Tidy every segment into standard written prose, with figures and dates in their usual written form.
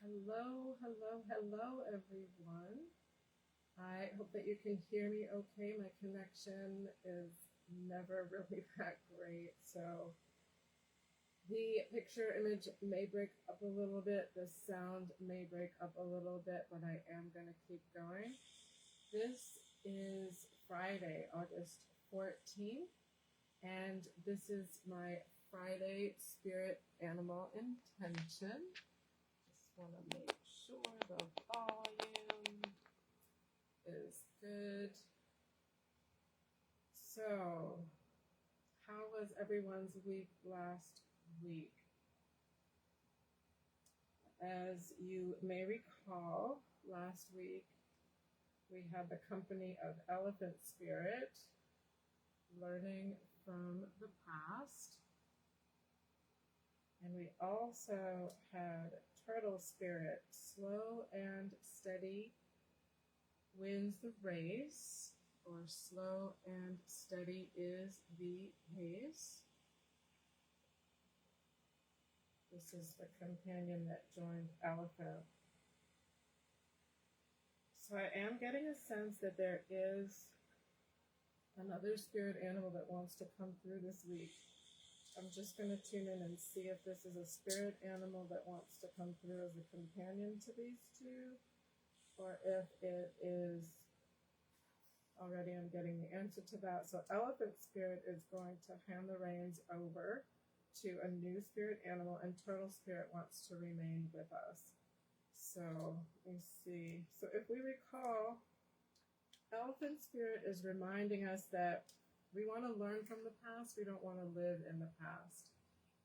Hello, hello, hello, everyone. I hope that you can hear me okay. My connection is never really that great, so the picture image may break up a little bit, the sound may break up a little bit, but I am going to keep going. This is Friday, August 14th, and this is my Friday Spirit Animal Intention. Just want to make sure the volume is good. So, how was everyone's week last week? As you may recall, last week we had the company of Elephant Spirit, learning from the past. And we also had Turtle Spirit, slow and steady wins the race, or slow and steady is the pace. This is the companion that joined Elephant. So I am getting a sense that there is another spirit animal that wants to come through this week. I'm just going to tune in and see if this is a spirit animal that wants to come through as a companion to these two, or if it is already. I'm getting the answer to that. So Elephant Spirit is going to hand the reins over to a new spirit animal, and Turtle Spirit wants to remain with us. So let me see. So if we recall, Elephant Spirit is reminding us that we want to learn from the past. We don't want to live in the past.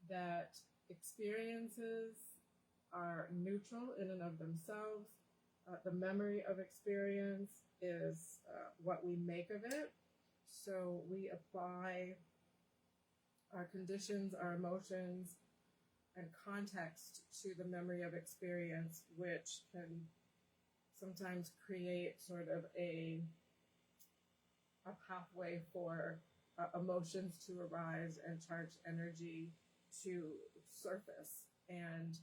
That experiences are neutral in and of themselves. The memory of experience is what we make of it. So we apply our conditions, our emotions, and context to the memory of experience, which can sometimes create sort of a pathway for emotions to arise and charged energy to surface. And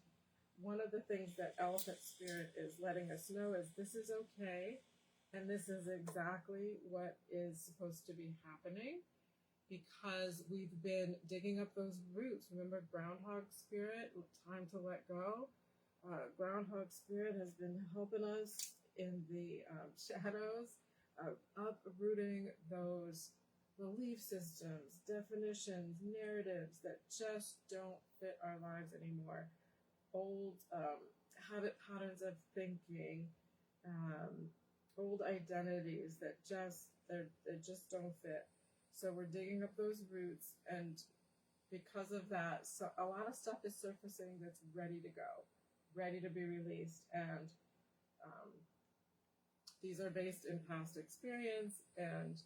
one of the things that Elephant Spirit is letting us know is this is okay, and this is exactly what is supposed to be happening, because we've been digging up those roots. Remember Groundhog Spirit, time to let go? Groundhog Spirit has been helping us in the shadows, uprooting those belief systems, definitions, narratives that just don't fit our lives anymore. Old habit patterns of thinking, old identities that just don't fit. So we're digging up those roots, and because of that, so a lot of stuff is surfacing that's ready to go, ready to be released. And these are based in past experience, and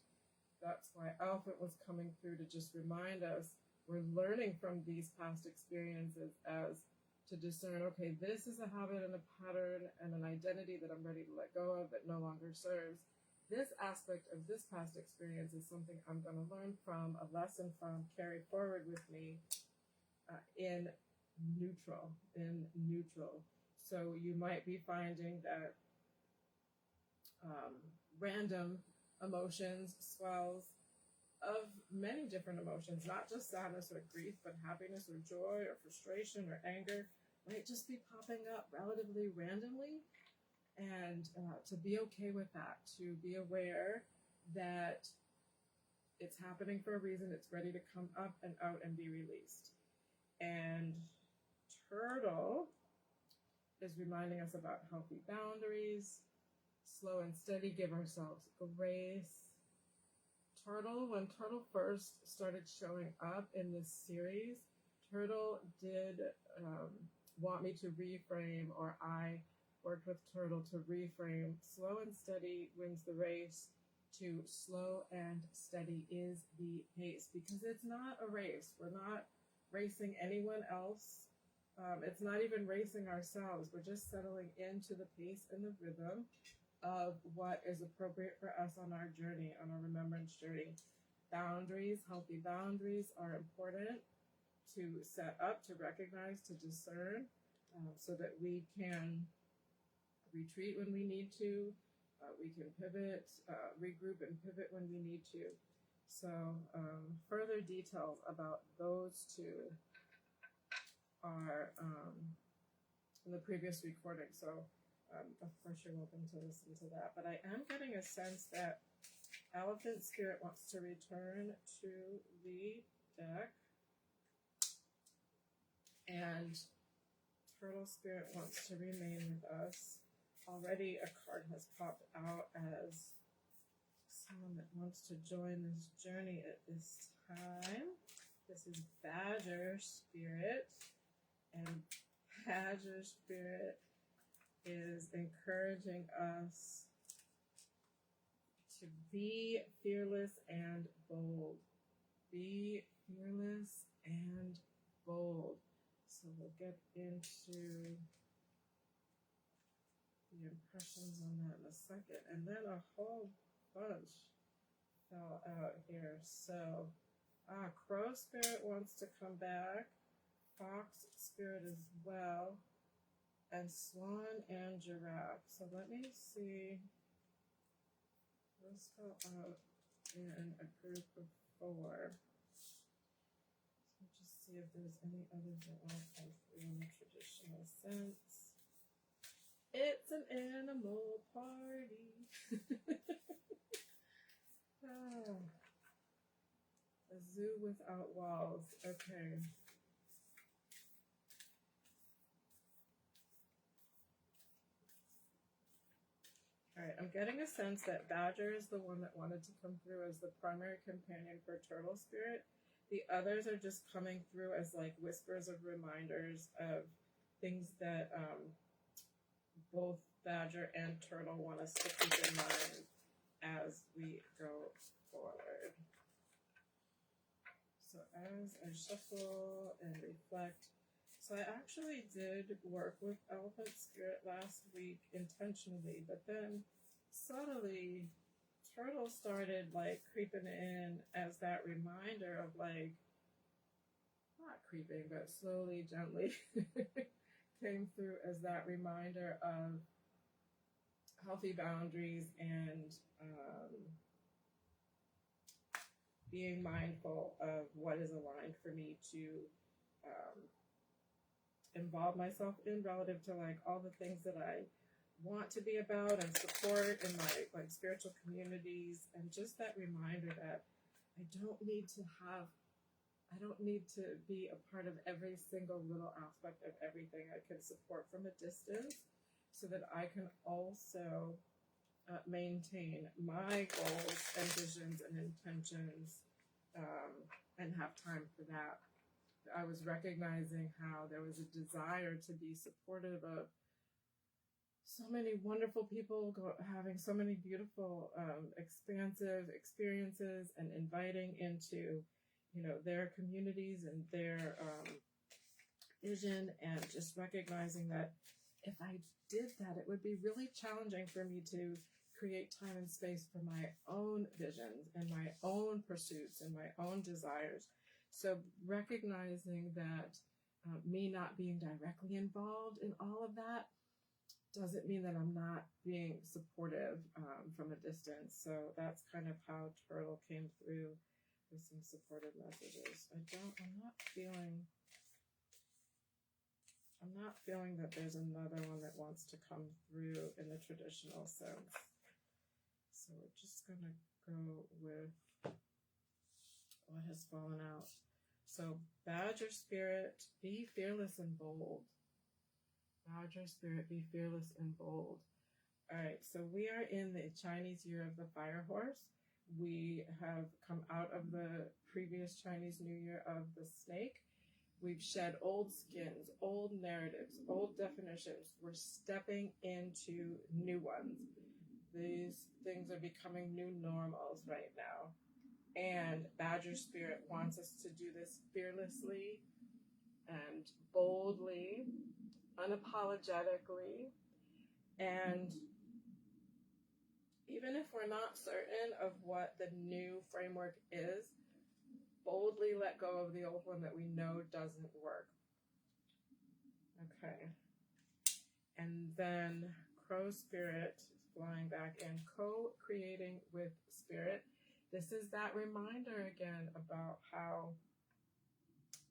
that's why Elephant was coming through to just remind us we're learning from these past experiences as to discern, okay, this is a habit and a pattern and an identity that I'm ready to let go of that no longer serves. This aspect of this past experience is something I'm going to learn from, a lesson from, carry forward with me in neutral. So you might be finding that random emotions, swells of many different emotions, not just sadness or grief, but happiness or joy or frustration or anger, might just be popping up relatively randomly. And to be okay with that, to be aware that it's happening for a reason, it's ready to come up and out and be released. And Turtle is reminding us about healthy boundaries, slow and steady, give ourselves grace. When Turtle first started showing up in this series, Turtle did want me to reframe, or I worked with Turtle to reframe slow and steady wins the race to slow and steady is the pace, because it's not a race. We're not racing anyone else. It's not even racing ourselves. We're just settling into the pace and the rhythm of what is appropriate for us on our journey, on our remembrance journey. Boundaries, healthy boundaries are important to set up, to recognize, to discern. so that we can retreat when we need to. We can pivot, regroup and pivot when we need to. So further details about those two are in the previous recording. So of course you're welcome to listen to that. But I am getting a sense that Elephant Spirit wants to return to the deck. And Turtle Spirit wants to remain with us. Already a card has popped out as someone that wants to join this journey at this time. This is Badger Spirit. And Badger Spirit is encouraging us to be fearless and bold. Be fearless and bold. So we'll get into the impressions on that in a second. And then a whole bunch fell out here. So, Crow Spirit wants to come back. Fox Spirit as well. And Swan and Giraffe. So let me see. Let's go out in a group of 4. So just see if there's any others that want to come through in the traditional sense. It's an animal party. A zoo without walls. Okay. Alright, I'm getting a sense that Badger is the one that wanted to come through as the primary companion for Turtle Spirit. The others are just coming through as like whispers of reminders of things that both Badger and Turtle want us to keep in mind as we go forward. So as I shuffle and reflect, so I actually did work with Elephant Spirit last week intentionally, but then subtly Turtle started like creeping in as that reminder of like, not creeping, but slowly, gently came through as that reminder of healthy boundaries and being mindful of what is aligned for me to involve myself in relative to like all the things that I want to be about and support in my like spiritual communities, and just that reminder that I don't need to be a part of every single little aspect of everything. I can support from a distance so that I can also maintain my goals and visions and intentions and have time for that. I was recognizing how there was a desire to be supportive of so many wonderful people having so many beautiful, expansive experiences and inviting into, their communities and their vision, and just recognizing that if I did that, it would be really challenging for me to create time and space for my own visions and my own pursuits and my own desires. So recognizing that me not being directly involved in all of that doesn't mean that I'm not being supportive from a distance. So that's kind of how Turtle came through with some supportive messages. I'm not feeling that there's another one that wants to come through in the traditional sense. So we're just going to go with what has fallen out. So Badger Spirit, be fearless and bold. Badger Spirit, be fearless and bold. All right, so we are in the Chinese Year of the Fire Horse. We have come out of the previous Chinese New Year of the Snake. We've shed old skins, old narratives, old definitions. We're stepping into new ones. These things are becoming new normals right now. And Badger Spirit wants us to do this fearlessly and boldly, unapologetically, and even if we're not certain of what the new framework is, boldly let go of the old one that we know doesn't work. Okay. And then crow spirit flying back in, co-creating with spirit. This is that reminder again about how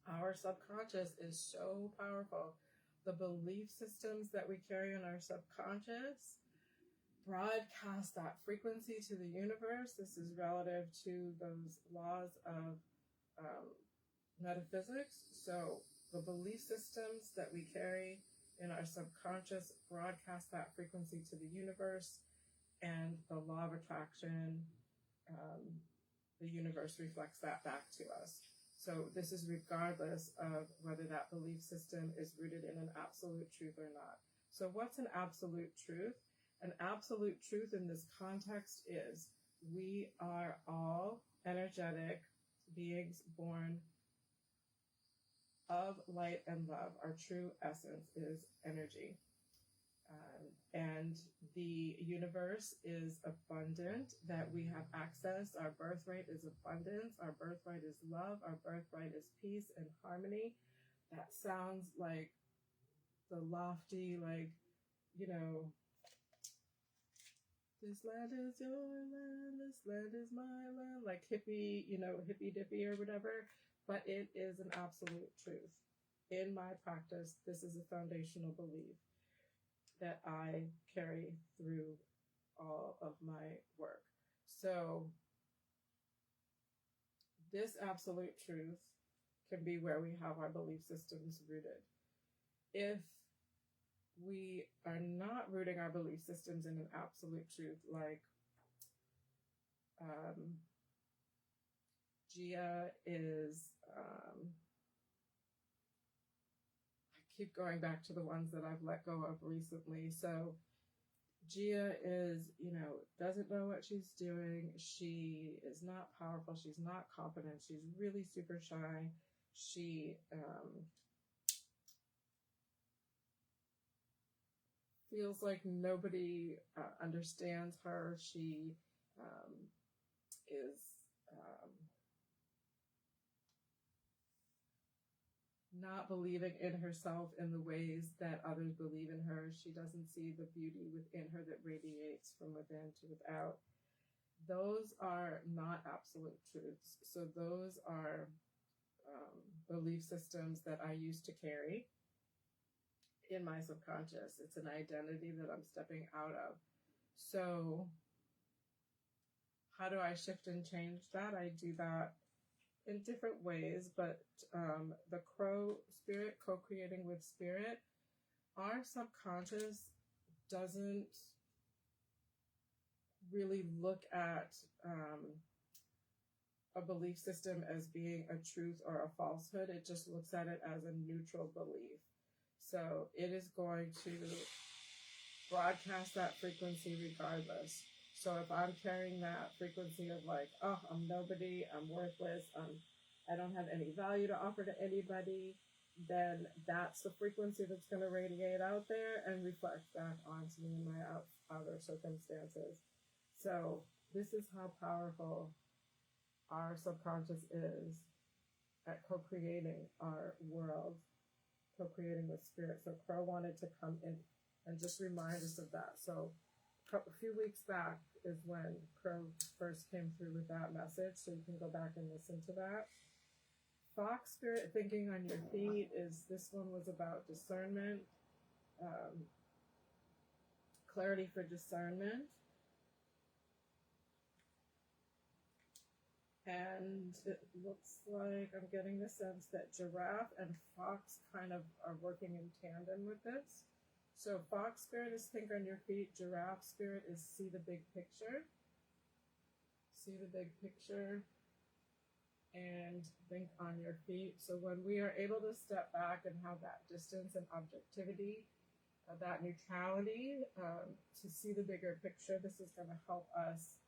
our subconscious is so powerful. The belief systems that we carry in our subconscious broadcast that frequency to the universe. This is relative to those laws of metaphysics. So the belief systems that we carry in our subconscious broadcast that frequency to the universe, and the law of attraction, the universe reflects that back to us. So this is regardless of whether that belief system is rooted in an absolute truth or not. So what's an absolute truth? An absolute truth in this context is we are all energetic beings born of light and love. Our true essence is energy. And the universe is abundant, that we have access. Our birthright is abundance. Our birthright is love. Our birthright is peace and harmony. That sounds like the lofty, like, you know, this land is your land, this land is my land, like hippie, you know, hippie dippy or whatever. But it is an absolute truth. In my practice, this is a foundational belief that I carry through all of my work. So this absolute truth can be where we have our belief systems rooted. If we are not rooting our belief systems in an absolute truth, like Gia is, I keep going back to the ones that I've let go of recently. So Gia is, you know, doesn't know what she's doing. She is not powerful. She's not confident. She's really super shy. She feels like nobody understands her. She is not believing in herself in the ways that others believe in her. She doesn't see the beauty within her that radiates from within to without. Those are not absolute truths. So those are belief systems that I used to carry in my subconscious. It's an identity that I'm stepping out of. So how do I shift and change that? I do that in different ways, but the crow spirit, co-creating with spirit, our subconscious doesn't really look at a belief system as being a truth or a falsehood. It just looks at it as a neutral belief. So it is going to broadcast that frequency regardless. So if I'm carrying that frequency of like, oh, I'm nobody, I'm worthless, I don't have any value to offer to anybody, then that's the frequency that's going to radiate out there and reflect back onto me in my outer circumstances. So this is how powerful our subconscious is at co-creating our world, co-creating with spirit. So Crow wanted to come in and just remind us of that. So a few weeks back is when Crow first came through with that message, so you can go back and listen to that. Fox Spirit, Thinking on Your Feet, this one was about discernment, clarity for discernment. And it looks like I'm getting the sense that Giraffe and Fox kind of are working in tandem with this. So Fox Spirit is Think on Your Feet. Giraffe Spirit is See the Big Picture. See the big picture and think on your feet. So when we are able to step back and have that distance and objectivity, that neutrality, to see the bigger picture, this is going to help us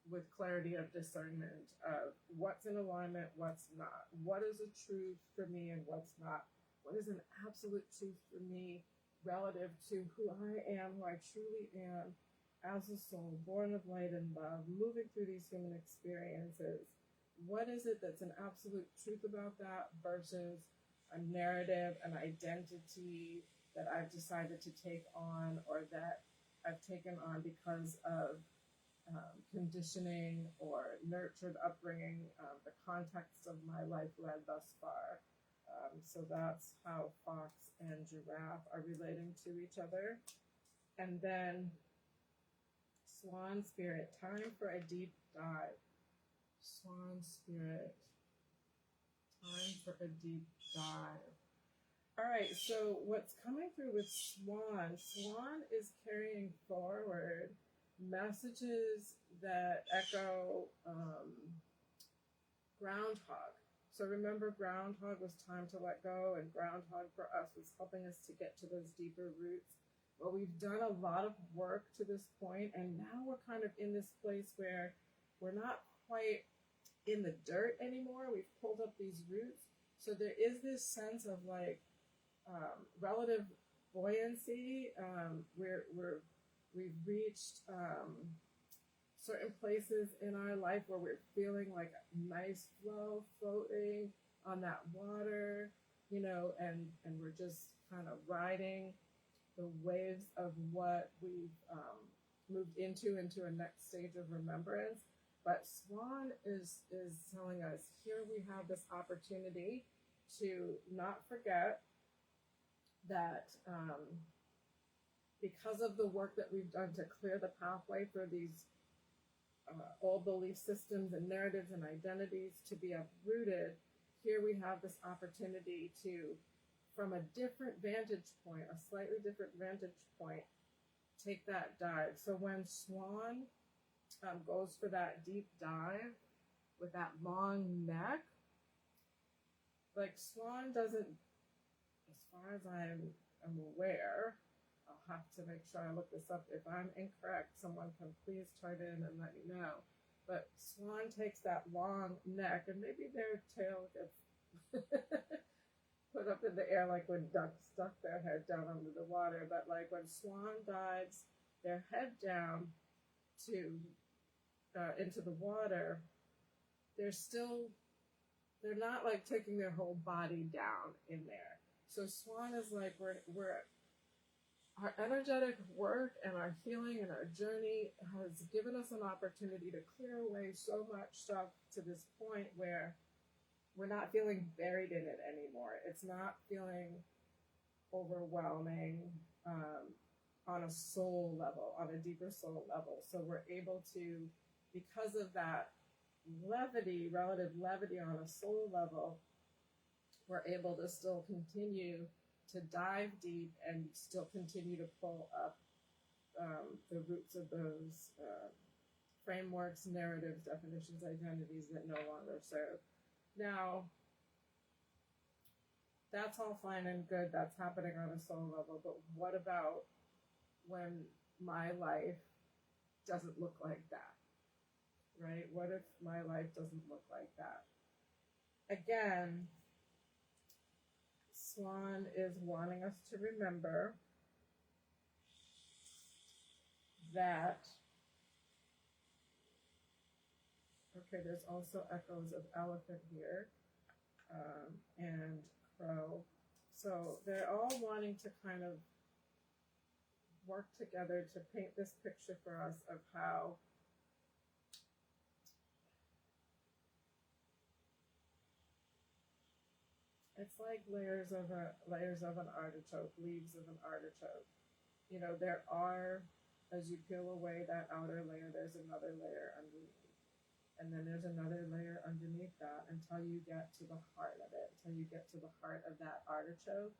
with clarity of discernment of what's in alignment, what's not. What is a truth for me and what's not? What is an absolute truth for me relative to who I am, who I truly am as a soul, born of light and love, moving through these human experiences? What is it that's an absolute truth about that versus a narrative, an identity that I've decided to take on, or that I've taken on because of conditioning or nurtured upbringing, the context of my life led thus far. So that's how fox and giraffe are relating to each other. And then Swan Spirit, time for a deep dive. Swan Spirit, time for a deep dive. All right, so what's coming through with Swan? Swan is carrying forward messages that echo Groundhog. So remember, Groundhog was time to let go, and Groundhog for us was helping us to get to those deeper roots. Well, we've done a lot of work to this point, and now we're kind of in this place where we're not quite in the dirt anymore. We've pulled up these roots. So there is this sense of like relative buoyancy. We've reached certain places in our life where we're feeling like a nice flow, floating on that water, you know, and we're just kind of riding the waves of what we've moved into a next stage of remembrance. But Swan is telling us, here we have this opportunity to not forget that because of the work that we've done to clear the pathway for these old belief systems and narratives and identities to be uprooted, here we have this opportunity to, from a different vantage point, a slightly different vantage point, take that dive. So when Swan goes for that deep dive with that long neck, like Swan doesn't, as far as I'm aware, I'll have to make sure I look this up. If I'm incorrect, someone can please chime in and let me know. But Swan takes that long neck, and maybe their tail gets put up in the air like when ducks stuck their head down under the water. But like when Swan dives their head down to into the water, they're not like taking their whole body down in there. So Swan is like we're our energetic work and our healing and our journey has given us an opportunity to clear away so much stuff to this point where we're not feeling buried in it anymore. It's not feeling overwhelming on a soul level, on a deeper soul level. So we're able to, because of that levity, relative levity on a soul level, we're able to still continue to dive deep and still continue to pull up the roots of those frameworks, narratives, definitions, identities that no longer serve. Now, that's all fine and good. That's happening on a soul level. But what about when my life doesn't look like that? Right? What if my life doesn't look like that? Again, Swan is wanting us to remember that, okay, there's also echoes of elephant here and crow. So they're all wanting to kind of work together to paint this picture for us of how it's like layers of an artichoke, leaves of an artichoke. You know, there are, as you peel away that outer layer, there's another layer underneath. And then there's another layer underneath that until you get to the heart of it, until you get to the heart of that artichoke.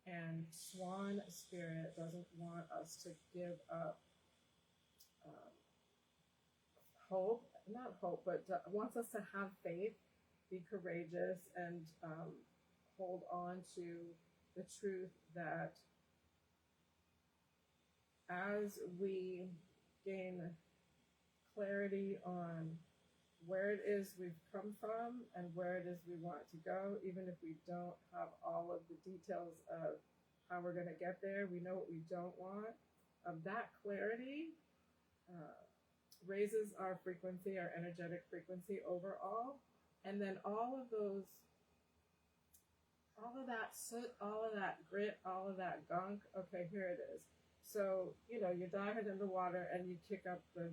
And Swan Spirit doesn't want us to give up hope, not hope, but wants us to have faith, be courageous, and hold on to the truth that as we gain clarity on where it is we've come from and where it is we want to go, even if we don't have all of the details of how we're going to get there, we know what we don't want. That clarity raises our frequency, our energetic frequency overall. And then all of those all of that soot, all of that grit, all of that gunk. Okay, here it is. So, you know, you dive into the water and you kick up the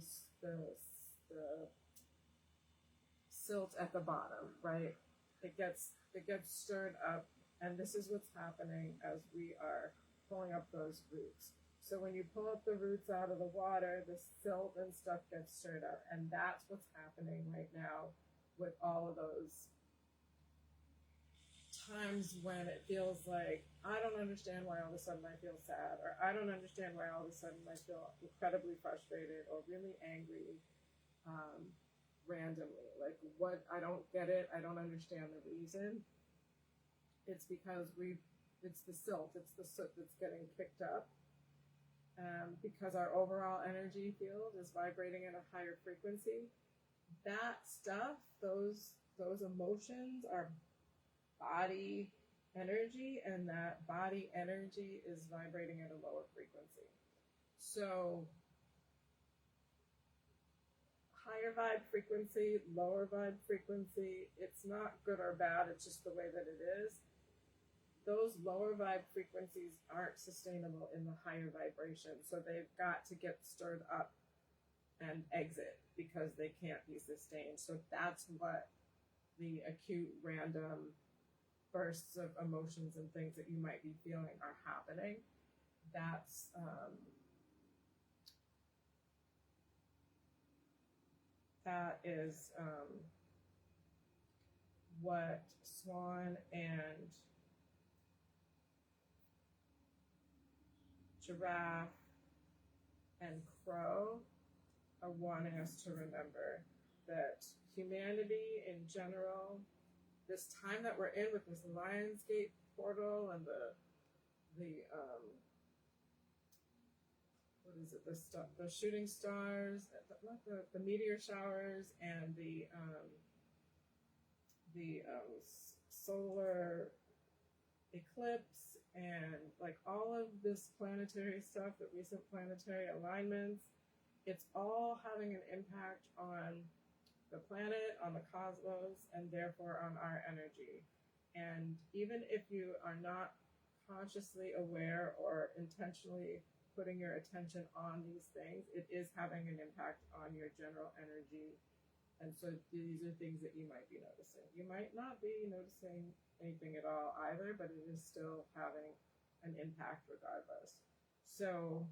silt at the bottom, right? It gets stirred up, and this is what's happening as we are pulling up those roots. So when you pull up the roots out of the water, the silt and stuff gets stirred up, and that's what's happening right now with all of those times when it feels like I don't understand why all of a sudden I feel sad, or I don't understand why all of a sudden I feel incredibly frustrated or really angry, randomly. Like, what? I don't get it. I don't understand the reason. It's because it's the silt, it's the soot that's getting kicked up. Because our overall energy field is vibrating at a higher frequency. That stuff, those emotions are body energy, and that body energy is vibrating at a lower frequency. So higher vibe frequency, lower vibe frequency, it's not good or bad, it's just the way that it is. Those lower vibe frequencies aren't sustainable in the higher vibration, so they've got to get stirred up and exit because they can't be sustained. So that's what the acute random bursts of emotions and things that you might be feeling are happening. That is what Swan and Giraffe and Crow are wanting us to remember, that humanity in general, this time that we're in with this Lionsgate portal and the what is it, the shooting stars, not the meteor showers, and the solar eclipse, and like all of this planetary stuff, the recent planetary alignments, it's all having an impact on the planet, on the cosmos, and therefore on our energy. And even if you are not consciously aware or intentionally putting your attention on these things, it is having an impact on your general energy. And so these are things that you might be noticing. You might not be noticing anything at all either, but it is still having an impact regardless. So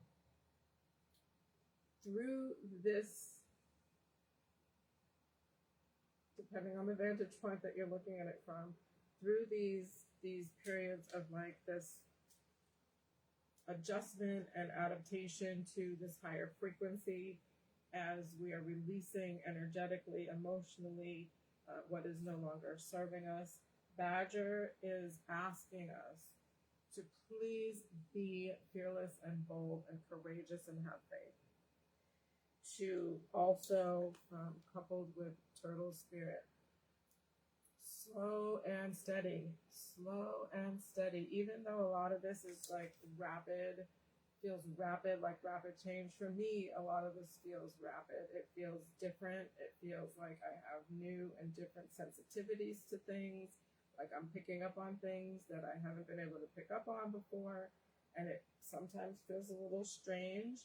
through this, depending on the vantage point that you're looking at it from, through these periods of like this adjustment and adaptation to this higher frequency, as we are releasing energetically, emotionally, what is no longer serving us, Badger is asking us to please be fearless and bold and courageous and have faith. To also, coupled with Turtle Spirit, slow and steady, even though a lot of this is like rapid, feels rapid, like rapid change. For me, a lot of this feels rapid. It feels different. It feels like I have new and different sensitivities to things. Like I'm picking up on things that I haven't been able to pick up on before. And it sometimes feels a little strange.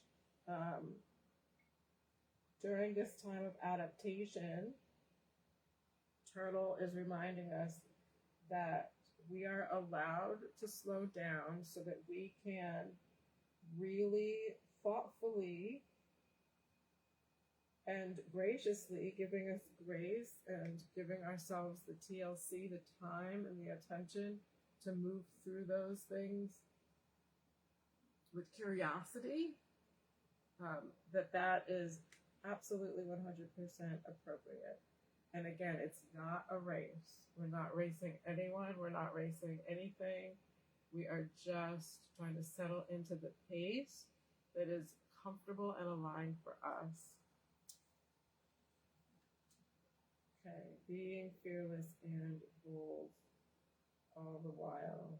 During this time of adaptation, Turtle is reminding us that we are allowed to slow down so that we can really thoughtfully and graciously, giving us grace and giving ourselves the TLC, the time and the attention to move through those things with curiosity, that is absolutely 100% appropriate. And again, it's not a race. We're not racing anyone. We're not racing anything. We are just trying to settle into the pace that is comfortable and aligned for us. Okay, being fearless and bold all the while.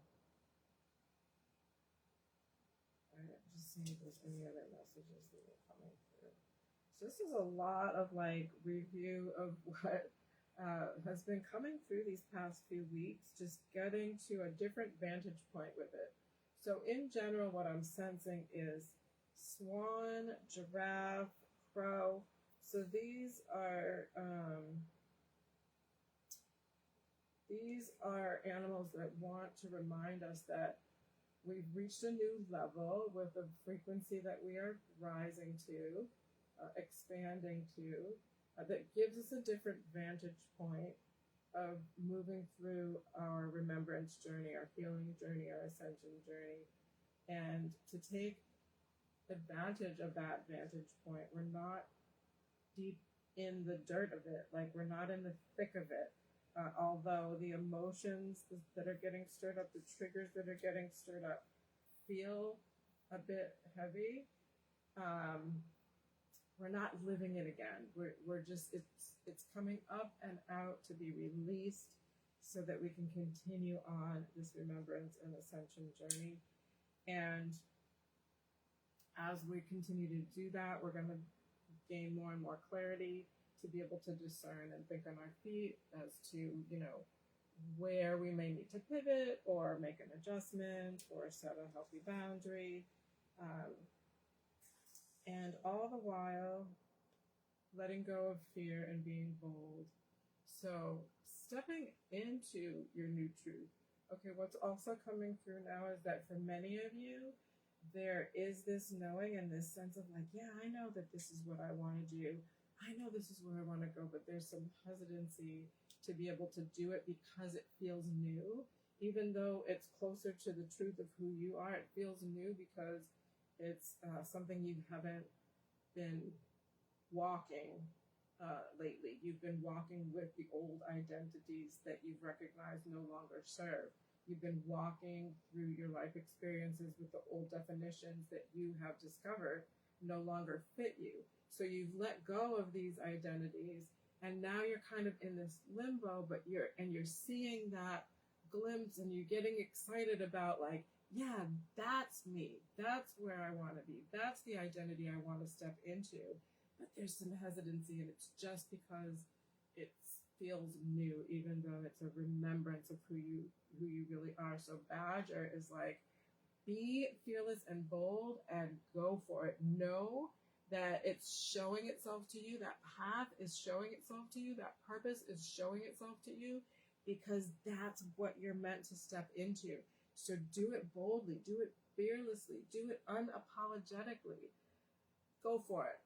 All right, just see if there's any other messages that are coming through. So this is a lot of like review of what has been coming through these past few weeks, just getting to a different vantage point with it. So in general, what I'm sensing is swan, giraffe, crow. So these are animals that want to remind us that we've reached a new level with a frequency that we are rising to, expanding to, that gives us a different vantage point of moving through our remembrance journey, our healing journey, our ascension journey. And to take advantage of that vantage point, we're not deep in the dirt of it, like we're not in the thick of it. Although the emotions that are getting stirred up, the triggers that are getting stirred up feel a bit heavy, we're not living it again. We're just, it's coming up and out to be released so that we can continue on this remembrance and ascension journey. And as we continue to do that, we're going to gain more and more clarity to be able to discern and think on our feet as to, you know, where we may need to pivot or make an adjustment or set a healthy boundary. And all the while letting go of fear and being bold. So stepping into your new truth. Okay, what's also coming through now is that for many of you, there is this knowing and this sense of like, yeah, I know that this is what I want to do. I know this is where I want to go, but there's some hesitancy to be able to do it because it feels new. Even though it's closer to the truth of who you are, it feels new because it's something you haven't been walking lately. You've been walking with the old identities that you've recognized no longer serve. You've been walking through your life experiences with the old definitions that you have discovered no longer fit you. So you've let go of these identities, and now you're kind of in this limbo, but you're seeing that glimpse and you're getting excited about like, yeah, that's me. That's where I want to be. That's the identity I want to step into. But there's some hesitancy, and it's just because it feels new, even though it's a remembrance of who you really are. So Badger is like, be fearless and bold and go for it. Know that it's showing itself to you. That path is showing itself to you. That purpose is showing itself to you because that's what you're meant to step into. So do it boldly, do it fearlessly, do it unapologetically. Go for it.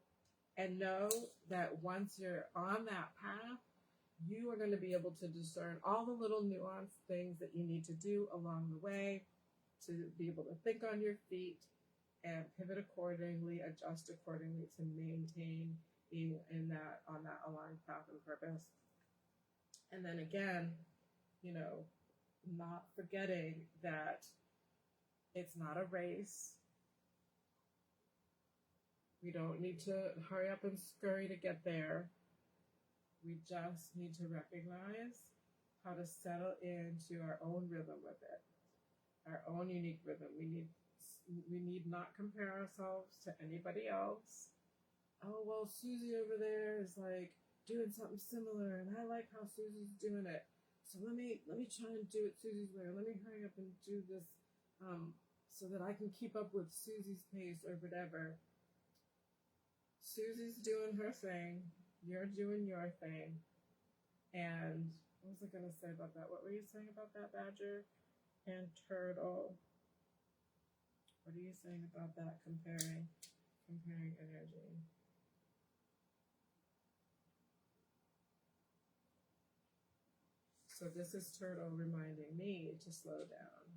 And know that once you're on that path, you are going to be able to discern all the little nuanced things that you need to do along the way to be able to think on your feet and pivot accordingly, adjust accordingly to maintain being on that aligned path and purpose. And then again, you know, not forgetting that it's not a race. We don't need to hurry up and scurry to get there. We just need to recognize how to settle into our own rhythm with it, our own unique rhythm. We need not compare ourselves to anybody else. Oh, well, Susie over there is like doing something similar, and I like how Susie's doing it. So let me try and do it Susie's way. Let me hurry up and do this so that I can keep up with Susie's pace or whatever. Susie's doing her thing. You're doing your thing. And what was I going to say about that? What were you saying about that, Badger and Turtle? What are you saying about that, comparing energy? So this is Turtle reminding me to slow down.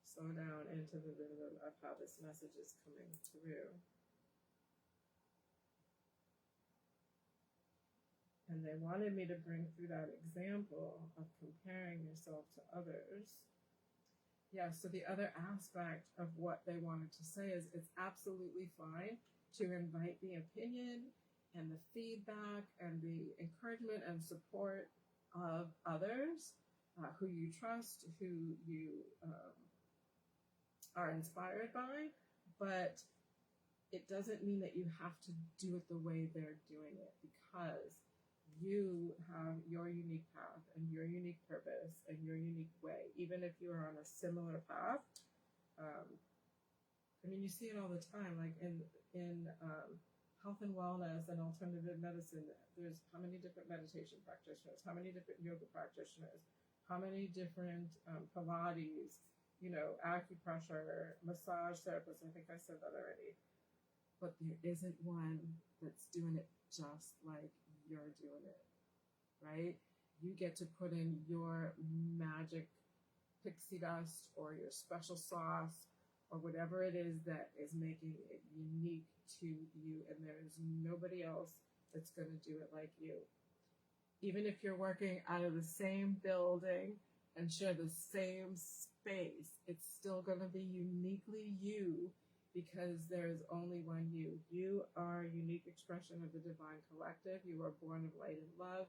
Slow down into the rhythm of how this message is coming through. And they wanted me to bring through that example of comparing yourself to others. Yeah, so the other aspect of what they wanted to say is it's absolutely fine to invite the opinion and the feedback and the encouragement and support of others who you trust, who you are inspired by, but it doesn't mean that you have to do it the way they're doing it, because you have your unique path and your unique purpose and your unique way. Even if you are on a similar path, I mean, you see it all the time, like in health and wellness and alternative medicine. There's how many different meditation practitioners, how many different yoga practitioners, how many different Pilates, acupressure, massage therapists. I think I said that already. But there isn't one that's doing it just like you're doing it, right? You get to put in your magic pixie dust or your special sauce or whatever it is that is making it unique to you, and there's nobody else that's going to do it like you. Even if you're working out of the same building and share the same space, it's still going to be uniquely you, because there's only one you. You are a unique expression of the divine collective. You are born of light and love.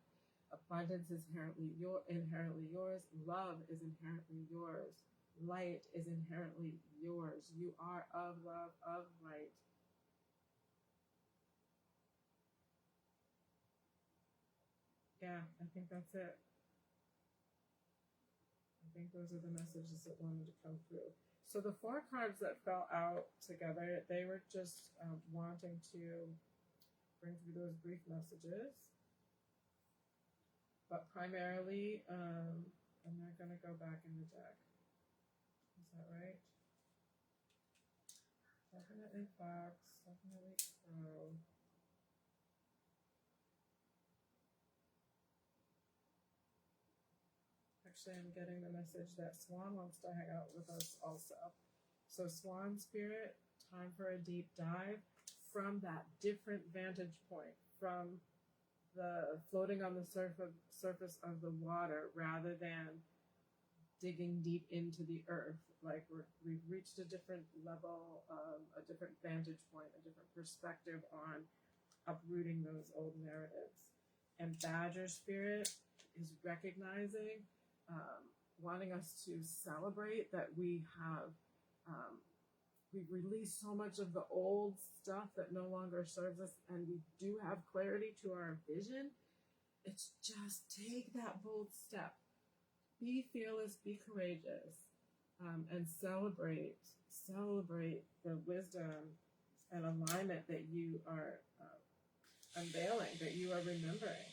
Abundance is inherently yours. Love is inherently yours. Light is inherently yours. You are of love, of light. Yeah, I think that's it. I think those are the messages that wanted to come through. So the 4 cards that fell out together, they were just wanting to bring through those brief messages. But primarily, I'm not going to go back in the deck. Is that right? Definitely Fox, definitely Crow. Actually, I'm getting the message that Swan wants to hang out with us also. So Swan Spirit, time for a deep dive from that different vantage point, from the floating on the surface of the water rather than digging deep into the earth. Like we've reached a different level, a different vantage point, a different perspective on uprooting those old narratives. And Badger Spirit is recognizing, wanting us to celebrate that we have, we've released so much of the old stuff that no longer serves us, and we do have clarity to our vision. It's just take that bold step. Be fearless, be courageous, and celebrate the wisdom and alignment that you are unveiling, that you are remembering.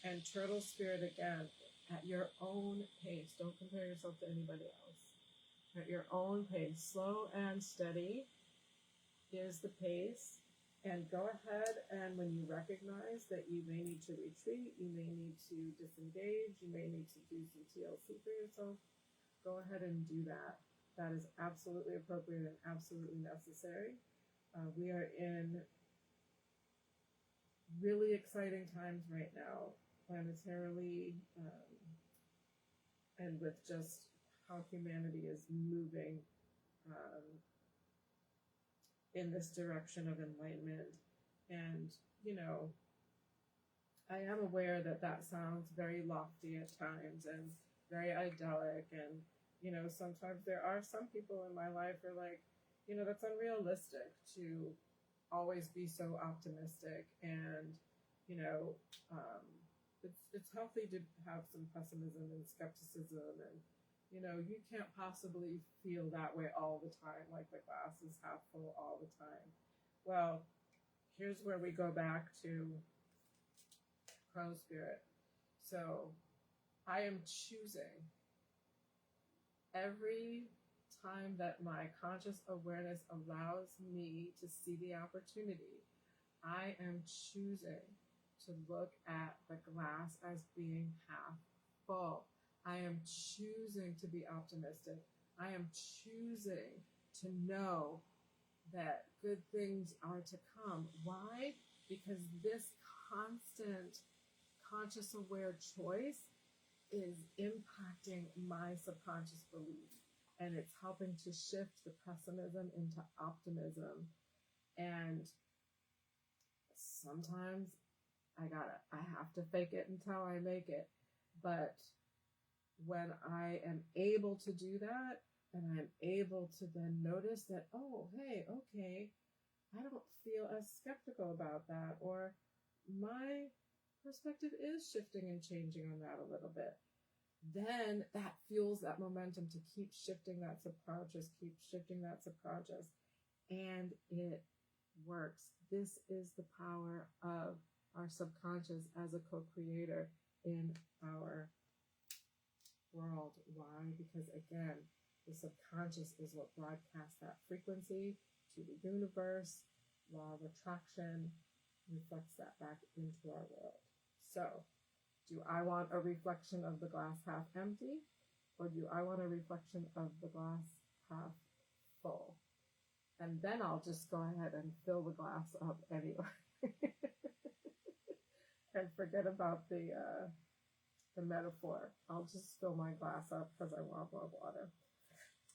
And Turtle Spirit, again, at your own pace. Don't compare yourself to anybody else. At your own pace. Slow and steady is the pace. And go ahead, and when you recognize that you may need to retreat, you may need to disengage, you may need to do some TLC for yourself, go ahead and do that. That is absolutely appropriate and absolutely necessary. We are in really exciting times right now, planetarily, and with just how humanity is moving in this direction of enlightenment. And, I am aware that that sounds very lofty at times and very idyllic. And, sometimes there are some people in my life who are like, that's unrealistic to always be so optimistic. And, it's healthy to have some pessimism and skepticism, and you can't possibly feel that way all the time, like the glass is half full all the time. Well, here's where we go back to Crow Spirit. So I am choosing every time that my conscious awareness allows me to see the opportunity, I am choosing to look at the glass as being half full. I am choosing to be optimistic. I am choosing to know that good things are to come. Why? Because this constant conscious aware choice is impacting my subconscious belief, and it's helping to shift the pessimism into optimism. And sometimes I have to fake it until I make it. But when I am able to do that, and I'm able to then notice that, oh, hey, okay, I don't feel as skeptical about that, or my perspective is shifting and changing on that a little bit. Then that fuels that momentum to keep shifting that subconscious, keep shifting that subconscious. And it works. This is the power of our subconscious as a co-creator in our world. Why? Because again, the subconscious is what broadcasts that frequency to the universe. Law of attraction reflects that back into our world. So, do I want a reflection of the glass half empty, or do I want a reflection of the glass half full? And then I'll just go ahead and fill the glass up anyway. And forget about the metaphor. I'll just fill my glass up because I want more water.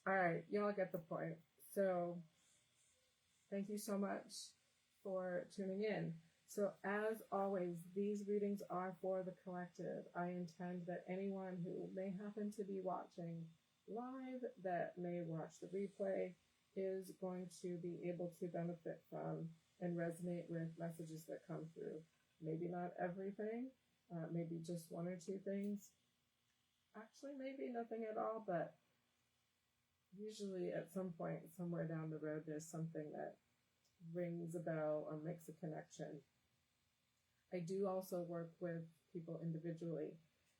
All right, y'all get the point. So thank you so much for tuning in. So as always, these readings are for the collective. I intend that anyone who may happen to be watching live, that may watch the replay, is going to be able to benefit from and resonate with messages that come through. Maybe not everything, maybe just one or two things. Actually, maybe nothing at all, but usually at some point, somewhere down the road, there's something that rings a bell or makes a connection. I do also work with people individually.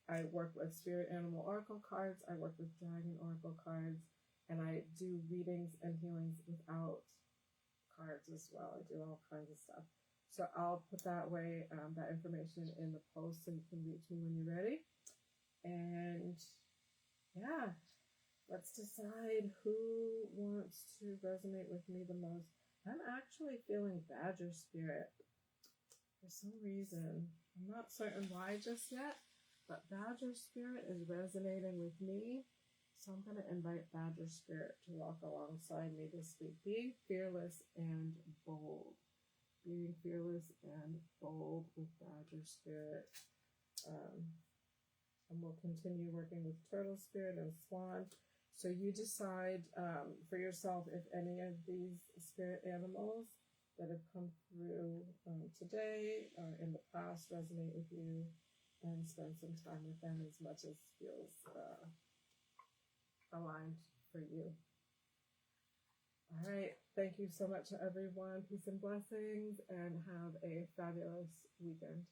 I work with Spirit Animal Oracle cards. I work with Dragon Oracle cards. And I do readings and healings without cards as well. I do all kinds of stuff. So I'll put that information in the post so you can reach me when you're ready. And yeah, let's decide who wants to resonate with me the most. I'm actually feeling Badger Spirit for some reason. I'm not certain why just yet, but Badger Spirit is resonating with me. So I'm going to invite Badger Spirit to walk alongside me this week. Being fearless and bold. Being fearless and bold with Badger Spirit. And we'll continue working with Turtle Spirit and Swan. So you decide for yourself if any of these spirit animals that have come through today or in the past resonate with you, and spend some time with them as much as feels aligned for you. All right. Thank you so much to everyone. Peace and blessings, and have a fabulous weekend.